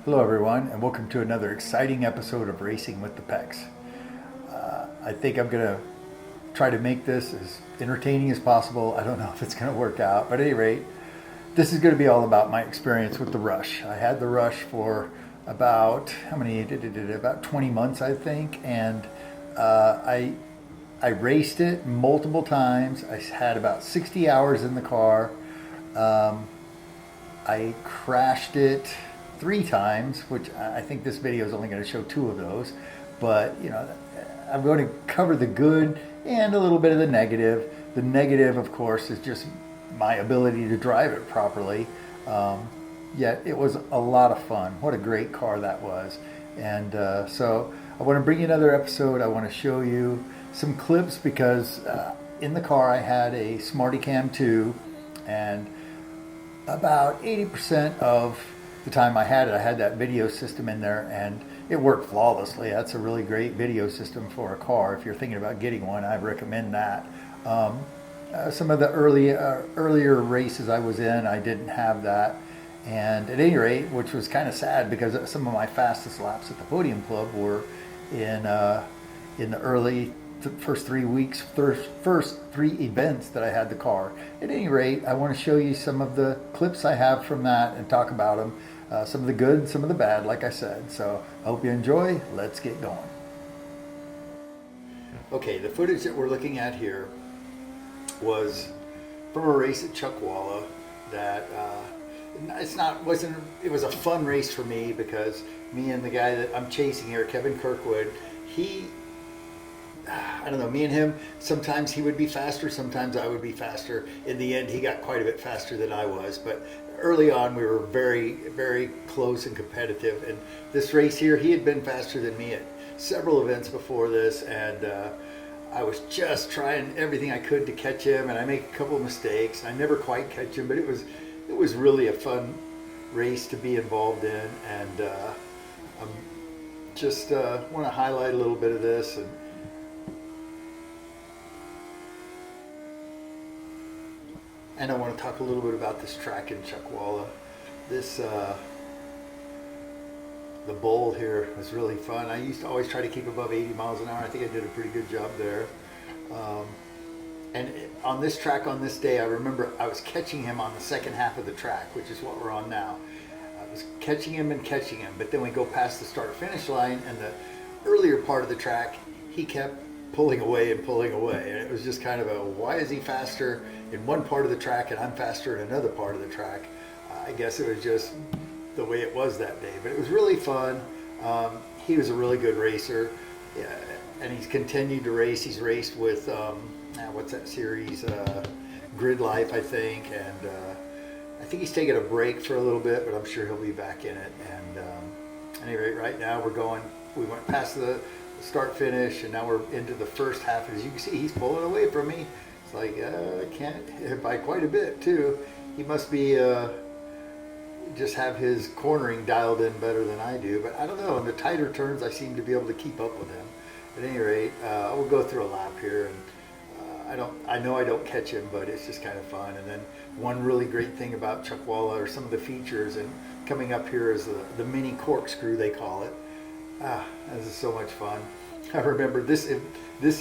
Hello everyone, and welcome to another exciting episode of Racing with the Pecs. I think I'm going to try to make this as entertaining as possible. I don't know if it's going to work out, but at any rate, this is going to be all about my experience with the Rush. I had the Rush for about, about 20 months, I think, and I raced it multiple times. I had about 60 hours in the car. I crashed it 3 times, which I think this video is only going to show 2 of those, but I'm going to cover the good and a little bit of the negative. The negative, of course, is just my ability to drive it properly. Yet it was a lot of fun. What a great car that was. And so I want to bring you another episode. I want to show you some clips because in the car I had a SmartyCam 2, and about 80% of the time I had that video system in there, and it worked flawlessly. That's a really great video system for a car. If you're thinking about getting one, I recommend that. Some of the earlier races I was in, I didn't have that, and at any rate, which was kind of sad because some of my fastest laps at the Podium Club were in the early first 3 weeks, first 3 events that I had the car. At any rate, I want to show you some of the clips I have from that and talk about them. Some of the good, some of the bad, like I said. So I hope you enjoy. Let's get going. Okay, the footage that we're looking at here was from a race at Walla that it was a fun race for me because me and the guy that I'm chasing here, Kevin Kirkwood, I don't know, me and him, sometimes he would be faster, sometimes I would be faster. In the end, he got quite a bit faster than I was, but early on we were very, very close and competitive. And this race here, he had been faster than me at several events before this, and I was just trying everything I could to catch him, and I make a couple of mistakes. I never quite catch him, but it was really a fun race to be involved in, and I'm just want to highlight a little bit of this. And I want to talk a little bit about this track in Walla. This, the bowl here was really fun. I used to always try to keep above 80 miles an hour. I think I did a pretty good job there. On this track on this day, I remember I was catching him on the second half of the track, which is what we're on now. I was catching him, but then we go past the start-finish line, and the earlier part of the track, he kept pulling away, and it was just kind of why is he faster in one part of the track and I'm faster in another part of the track? I guess it was just the way it was that day, but it was really fun. He was a really good racer, and he's continued to race. He's raced with what's that series, Grid Life, I think, and I think he's taking a break for a little bit, but I'm sure he'll be back in it. And at any rate, right now we went past the start finish, and now we're into the first half. As you can see, he's pulling away from me. It's like I can't, by quite a bit too. He must be just have his cornering dialed in better than I do, but I don't know. In the tighter turns, I seem to be able to keep up with him. At any rate, we'll go through a lap here, and I know I don't catch him, but it's just kind of fun. And then one really great thing about Walla, or some of the features, and coming up here is the mini corkscrew, they call it. This is so much fun. I remember this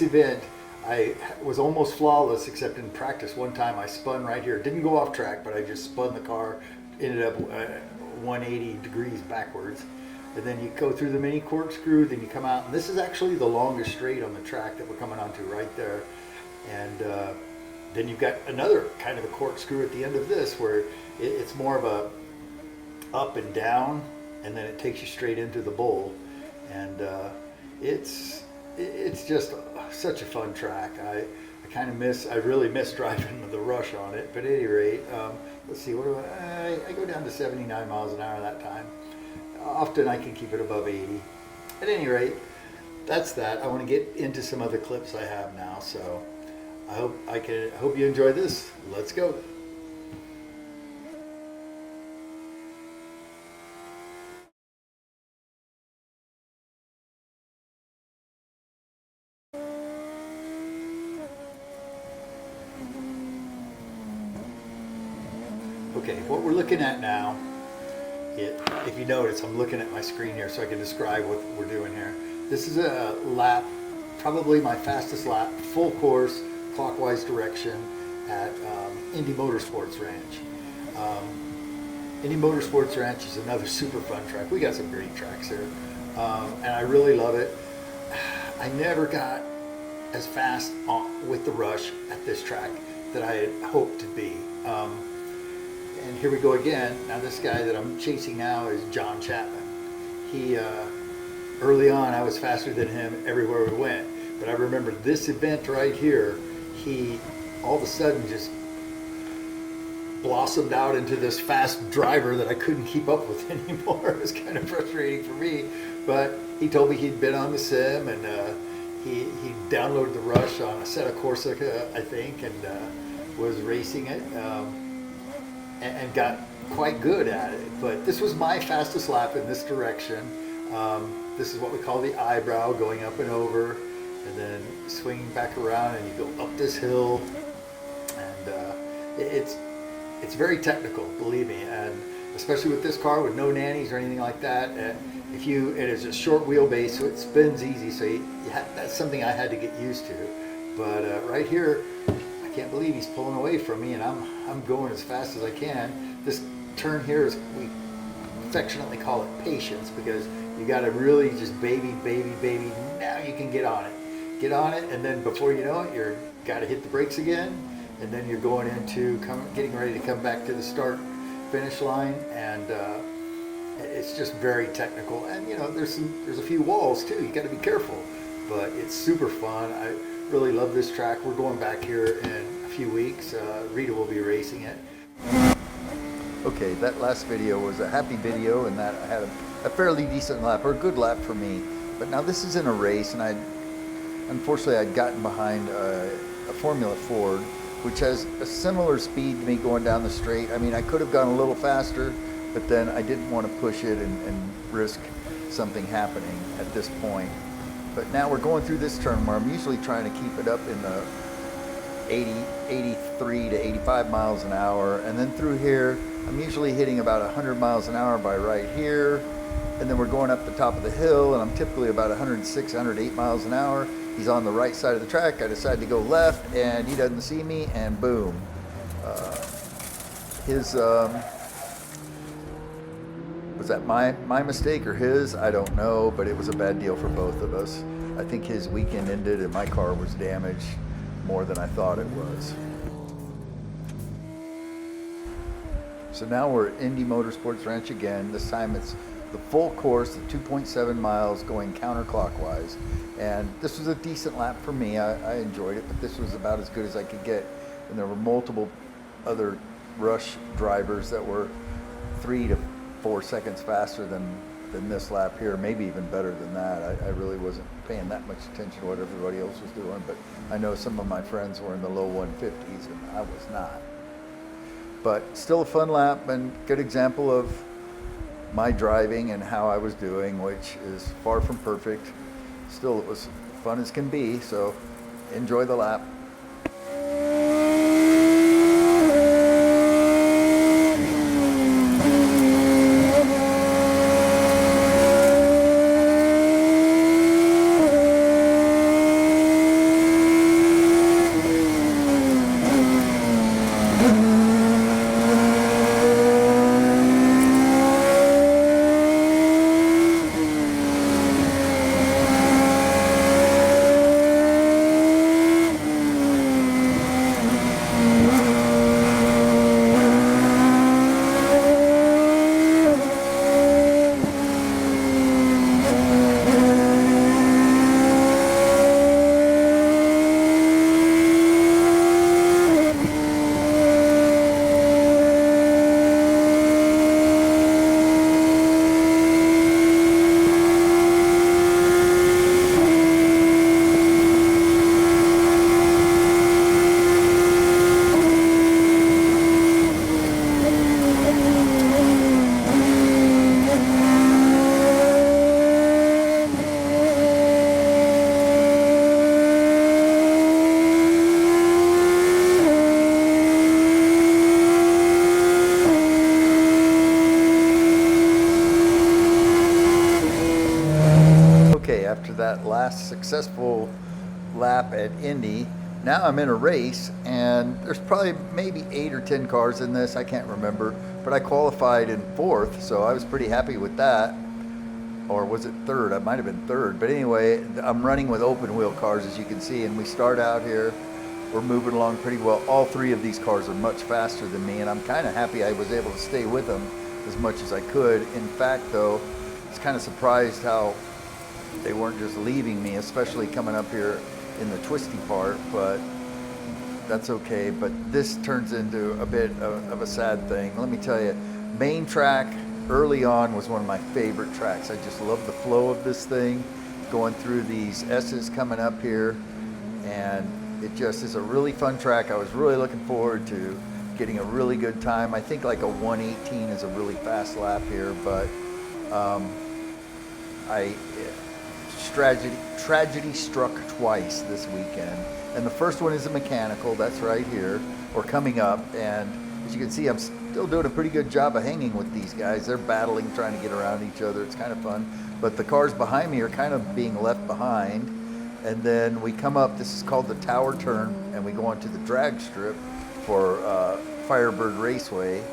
event, I was almost flawless, except in practice. One time I spun right here. Didn't go off track, but I just spun the car, ended up 180 degrees backwards. And then you go through the mini corkscrew, then you come out, and this is actually the longest straight on the track that we're coming onto right there. And then you've got another kind of a corkscrew at the end of this, where it's more of a up and down, and then it takes you straight into the bowl. And it's just such a fun track. I really miss driving the Rush on it. But at any rate, let's see, I go down to 79 miles an hour that time. Often I can keep it above 80. At any rate, that's that. I want to get into some other clips I have now. So I hope you enjoy this. Let's go. Okay, what we're looking at now if you notice, I'm looking at my screen here so I can describe what we're doing here. This is a lap, probably my fastest lap, full course, clockwise direction at Indy Motorsports Ranch. Indy Motorsports Ranch is another super fun track. We got some great tracks here, and I really love it. I never got as fast with the rush at this track that I had hoped to be. And here we go again. Now this guy that I'm chasing now is John Chapman. He, early on, I was faster than him everywhere we went. But I remember this event right here, he all of a sudden just blossomed out into this fast driver that I couldn't keep up with anymore. It was kind of frustrating for me. But he told me he'd been on the sim, and he downloaded the rush on a set of Corsica, I think, and was racing it. And got quite good at it. But this was my fastest lap in this direction. This is what we call the eyebrow, going up and over, and then swinging back around, and you go up this hill. And it's very technical, believe me, and especially with this car with no nannies or anything like that. It is a short wheelbase, so it spins easy. So that's something I had to get used to. But right here, I can't believe he's pulling away from me, and I'm going as fast as I can. This turn here is, we affectionately call it patience, because you got to really just baby. Now you can get on it, and then before you know it, you're got to hit the brakes again, and then you're going into getting ready to come back to the start finish line, and it's just very technical. And you know, there's a few walls too. You got to be careful, but it's super fun. I really love this track. We're going back here in a few weeks. Rita will be racing it. Okay, that last video was a happy video, and that I had a fairly decent lap, or a good lap for me. But now this is in a race, and unfortunately I'd gotten behind a Formula Ford, which has a similar speed to me going down the straight. I mean, I could have gone a little faster, but then I didn't want to push it and risk something happening at this point. But now we're going through this turn where I'm usually trying to keep it up in the 83 to 85 miles an hour. And then through here, I'm usually hitting about 100 miles an hour by right here. And then we're going up the top of the hill, and I'm typically about 106, 108 miles an hour. He's on the right side of the track. I decide to go left, and he doesn't see me, and boom. Was that my mistake or his? I don't know, but it was a bad deal for both of us. I think his weekend ended and my car was damaged more than I thought it was. So now we're at Indy Motorsports Ranch again. This time it's the full course, the 2.7 miles going counterclockwise. And this was a decent lap for me. I enjoyed it, but this was about as good as I could get. And there were multiple other rush drivers that were 3 to 4 seconds faster than this lap here, maybe even better than that. I really wasn't paying that much attention to what everybody else was doing, but I know some of my friends were in the low 150s and I was not. But still a fun lap, and good example of my driving and how I was doing, which is far from perfect. Still, it was fun as can be, so enjoy the lap. after that last successful lap at Indy. Now I'm in a race, and there's probably maybe 8 or 10 cars in this. I can't remember, but I qualified in 4th, so I was pretty happy with that. Or was it 3rd? I might have been 3rd. But anyway, I'm running with open wheel cars, as you can see, and we start out here. We're moving along pretty well. All 3 of these cars are much faster than me, and I'm kind of happy I was able to stay with them as much as I could. In fact, though, I was kind of surprised how they weren't just leaving me, especially coming up here in the twisty part, but that's okay. But this turns into a bit of a sad thing. Let me tell you, main track early on was one of my favorite tracks. I just love the flow of this thing, going through these S's coming up here, and it just is a really fun track. I was really looking forward to getting a really good time. I think like a 1:18 is a really fast lap here, but tragedy struck twice this weekend. And the first one is a mechanical, that's right here, or coming up. And as you can see, I'm still doing a pretty good job of hanging with these guys. They're battling, trying to get around each other. It's kind of fun. But the cars behind me are kind of being left behind. And then we come up, this is called the tower turn, and we go onto the drag strip for Firebird Raceway.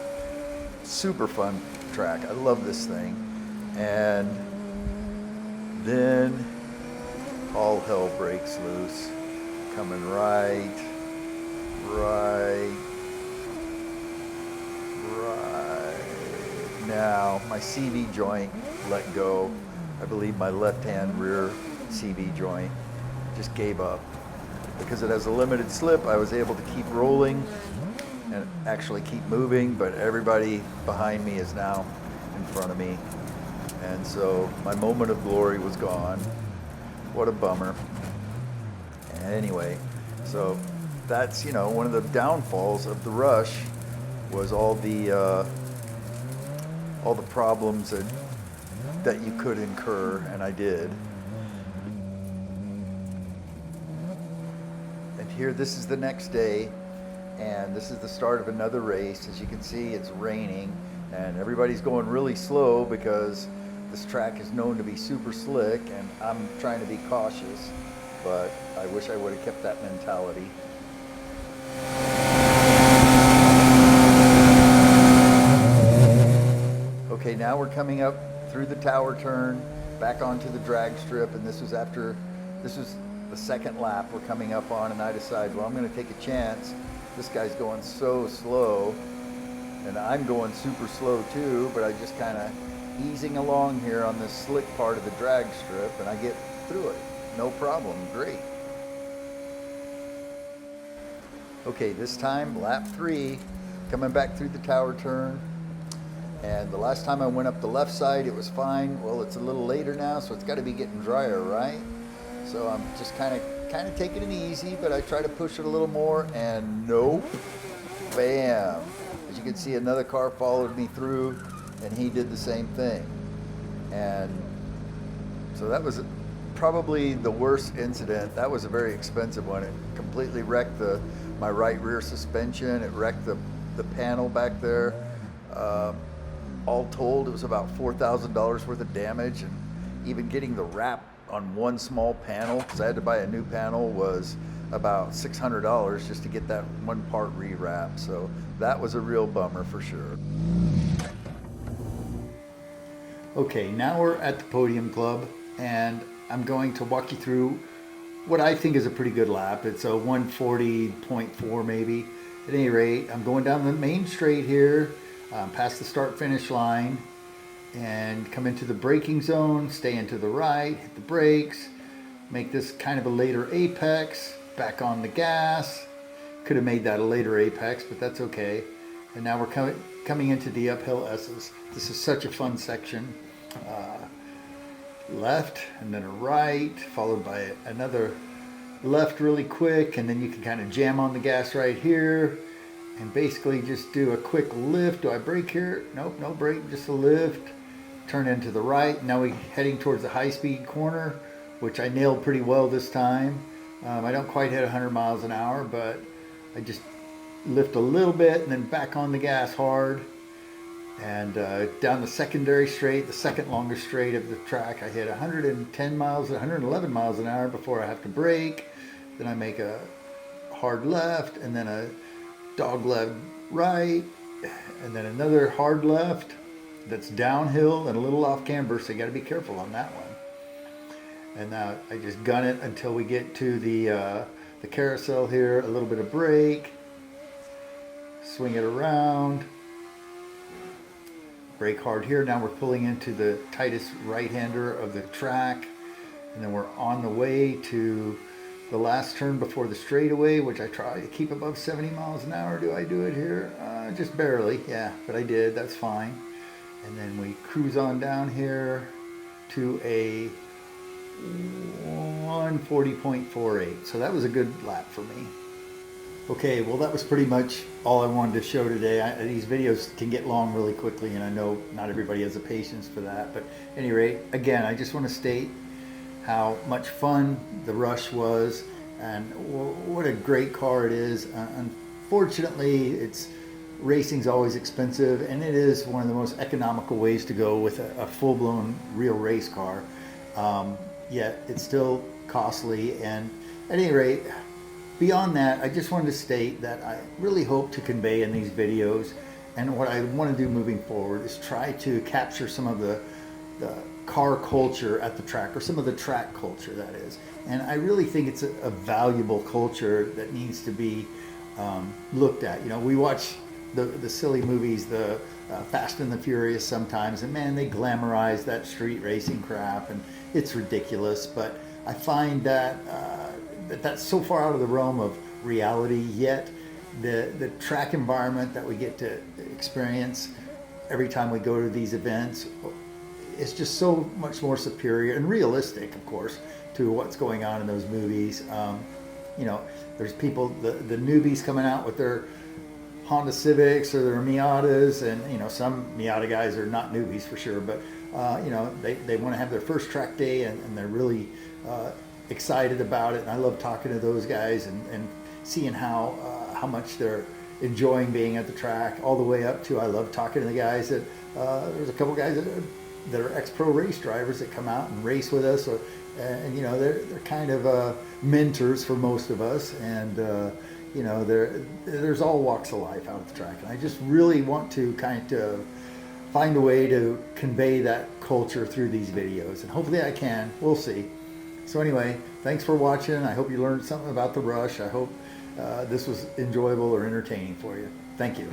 Super fun track. I love this thing. And then all hell breaks loose. Coming right now. My CV joint let go. I believe my left-hand rear CV joint just gave up. Because it has a limited slip, I was able to keep rolling and actually keep moving, but everybody behind me is now in front of me. And so my moment of glory was gone. What a bummer. Anyway, so that's, one of the downfalls of the rush was all the problems that you could incur, and I did. And here, this is the next day, and this is the start of another race. As you can see, it's raining, and everybody's going really slow because this track is known to be super slick, and I'm trying to be cautious, but I wish I would have kept that mentality. Okay, now we're coming up through the tower turn, back onto the drag strip, and this was the second lap we're coming up on, and I decide, well, I'm going to take a chance. This guy's going so slow, and I'm going super slow too, but I just kind of easing along here on this slick part of the drag strip, and I get through it. No problem, great. Okay, this time, lap 3, coming back through the tower turn. And the last time I went up the left side, it was fine. Well, it's a little later now, so it's got to be getting drier, right? So I'm just kind of taking it easy, but I try to push it a little more, and nope, bam. As you can see, another car followed me through, and he did the same thing. And so that was probably the worst incident. That was a very expensive one. It completely wrecked my right rear suspension. It wrecked the panel back there. All told, it was about $4,000 worth of damage, and even getting the wrap on one small panel, because I had to buy a new panel, was about $600 just to get that one part rewrapped. So that was a real bummer for sure. Okay, now we're at the Podium Club, and I'm going to walk you through what I think is a pretty good lap. It's a 140.4 maybe. At any rate, I'm going down the main straight here, past the start-finish line, and come into the braking zone, stay into the right, hit the brakes, make this kind of a later apex, back on the gas. Could have made that a later apex, but that's okay. And now we're coming into the uphill S's. This is such a fun section. Left, and then a right, followed by another left really quick, and then you can kind of jam on the gas right here, and basically just do a quick lift. Do I brake here? Nope, no brake, just a lift. Turn into the right. Now we're heading towards the high-speed corner, which I nailed pretty well this time. I don't quite hit 100 miles an hour, but I just lift a little bit and then back on the gas hard. And down the secondary straight, the second longest straight of the track, I hit 110 miles, 111 miles an hour before I have to brake. Then I make a hard left, and then a dog leg right, and then another hard left that's downhill and a little off camber, so you got to be careful on that one. And now I just gun it until we get to the carousel here, a little bit of brake, swing it around, brake hard here. Now we're pulling into the tightest right-hander of the track, and then we're on the way to the last turn before the straightaway, which I try to keep above 70 miles an hour. Do I do it here? Just barely, yeah, but I did, that's fine. And then we cruise on down here to a 140.48. So that was a good lap for me. Okay, well that was pretty much all I wanted to show today. These videos can get long really quickly, and I know not everybody has the patience for that. But at any rate, again, I just want to state how much fun the Rush was, and what a great car it is. Unfortunately, racing's always expensive, and it is one of the most economical ways to go with a full-blown real race car. Yet it's still costly, and at any rate, beyond that, I just wanted to state that I really hope to convey in these videos, and what I want to do moving forward is try to capture some of the car culture at the track, or some of the track culture, that is. And I really think it's a valuable culture that needs to be looked at. You know, we watch the silly movies, the Fast and the Furious sometimes, and man, they glamorize that street racing crap, and it's ridiculous. But I find that that's so far out of the realm of reality, yet the track environment that we get to experience every time we go to these events is just so much more superior and realistic, of course, to what's going on in those movies. You know, there's people, the newbies coming out with their Honda Civics or their Miatas, and you know, some Miata guys are not newbies for sure, but you know, they want to have their first track day, and they're really excited about it. And I love talking to those guys and seeing how much they're enjoying being at the track, all the way up to, I love talking to the guys that there's a couple guys that are ex-pro race drivers that come out and race with us, and you know, they're kind of mentors for most of us, and you know, there's all walks of life out at the track, and I just really want to kind of find a way to convey that culture through these videos, and hopefully I can. We'll see. So anyway, thanks for watching. I hope you learned something about the Rush. I hope this was enjoyable or entertaining for you. Thank you.